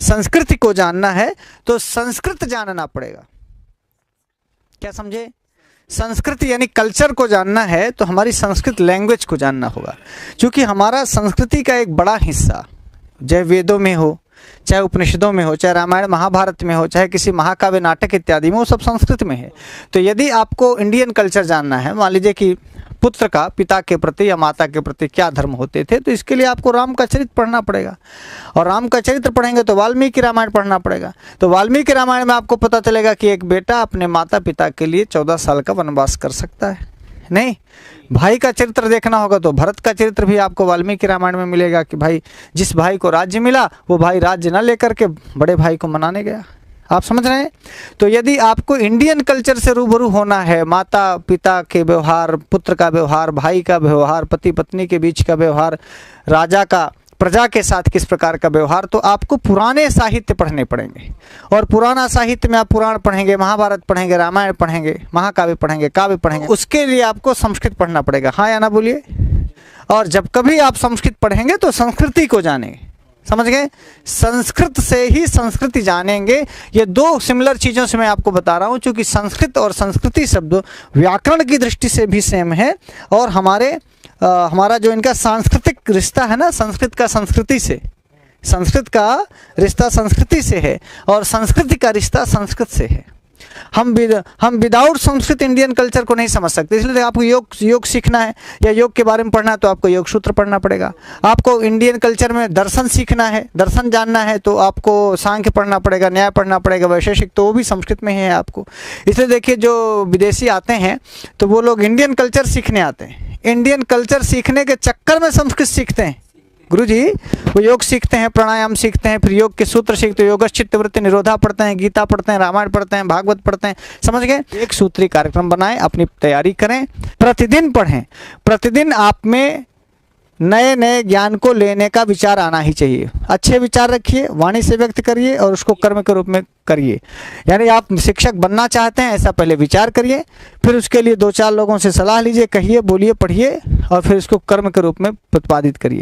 संस्कृति को जानना है तो संस्कृत जानना पड़ेगा। क्या समझे? संस्कृति यानी कल्चर को जानना है तो हमारी संस्कृत लैंग्वेज को जानना होगा, क्योंकि हमारा संस्कृति का एक बड़ा हिस्सा चाहे वेदों में हो, चाहे उपनिषदों में हो, चाहे रामायण महाभारत में हो, चाहे किसी महाकाव्य नाटक इत्यादि में, वो सब संस्कृत में है। तो यदि आपको इंडियन कल्चर जानना है, मान लीजिए कि पुत्र का पिता के प्रति या माता के प्रति क्या धर्म होते थे, तो इसके लिए आपको राम का चरित्र पढ़ना पड़ेगा, और राम का चरित्र पढ़ेंगे तो वाल्मीकि रामायण पढ़ना पड़ेगा। तो वाल्मीकि रामायण में आपको पता चलेगा कि एक बेटा अपने माता पिता के लिए 14 साल का वनवास कर सकता है। नहीं, भाई का चरित्र देखना होगा तो भरत का चरित्र भी आपको वाल्मीकि रामायण में मिलेगा कि भाई जिस भाई को राज्य मिला वो भाई राज्य न लेकर के बड़े भाई को मनाने गया। आप समझ रहे हैं? तो यदि आपको इंडियन कल्चर से रूबरू होना है, माता पिता के व्यवहार, पुत्र का व्यवहार, भाई का व्यवहार, पति पत्नी के बीच का व्यवहार, राजा का प्रजा के साथ किस प्रकार का व्यवहार, तो आपको पुराने साहित्य पढ़ने पड़ेंगे। और पुराना साहित्य में आप पुराण पढ़ेंगे, महाभारत पढ़ेंगे, रामायण पढ़ेंगे, महाकाव्य पढ़ेंगे, काव्य पढ़ेंगे। उसके लिए आपको संस्कृत पढ़ना पड़ेगा। हाँ या ना बोलिए? और जब कभी आप संस्कृत पढ़ेंगे तो संस्कृति को जानेंगे। समझ गए? संस्कृत से ही संस्कृति जानेंगे। ये दो सिमिलर चीज़ों से मैं आपको बता रहा हूँ, क्योंकि संस्कृत और संस्कृति शब्द व्याकरण की दृष्टि से भी सेम है, और हमारा जो इनका सांस्कृतिक रिश्ता है ना, संस्कृत का संस्कृति से, संस्कृत का रिश्ता संस्कृति से है, और संस्कृति का रिश्ता संस्कृत से है। हम विदाउट संस्कृत इंडियन कल्चर को नहीं समझ सकते। इसलिए आपको योग सीखना है या योग के बारे में पढ़ना है तो आपको योग सूत्र पढ़ना पड़ेगा। आपको इंडियन कल्चर में दर्शन सीखना है, दर्शन जानना है तो आपको सांख्य पढ़ना पड़ेगा, न्याय पढ़ना पड़ेगा, वैशेषिक, तो वो भी संस्कृत में ही है आपको। इसलिए देखिए, जो विदेशी आते हैं तो वो लोग इंडियन कल्चर सीखने आते हैं, इंडियन कल्चर सीखने के चक्कर में संस्कृत सीखते हैं। गुरुजी, वो योग सीखते हैं, प्राणायाम सीखते हैं, फिर योग के सूत्र सीखते हैं, योगश्च चित्तवृत्ति निरोधा पढ़ते हैं, गीता पढ़ते हैं, रामायण पढ़ते हैं, भागवत पढ़ते हैं। समझ गए? एक सूत्री कार्यक्रम बनाएं, अपनी तैयारी करें, प्रतिदिन पढ़ें। प्रतिदिन आप में नए नए ज्ञान को लेने का विचार आना ही चाहिए। अच्छे विचार रखिए, वाणी से व्यक्त करिए और उसको कर्म के रूप में करिए। यानी आप शिक्षक बनना चाहते हैं, ऐसा पहले विचार करिए, फिर उसके लिए 2-4 लोगों से सलाह लीजिए, कहिए, बोलिए, पढ़िए, और फिर उसको कर्म के रूप में प्रतिपादित करिए।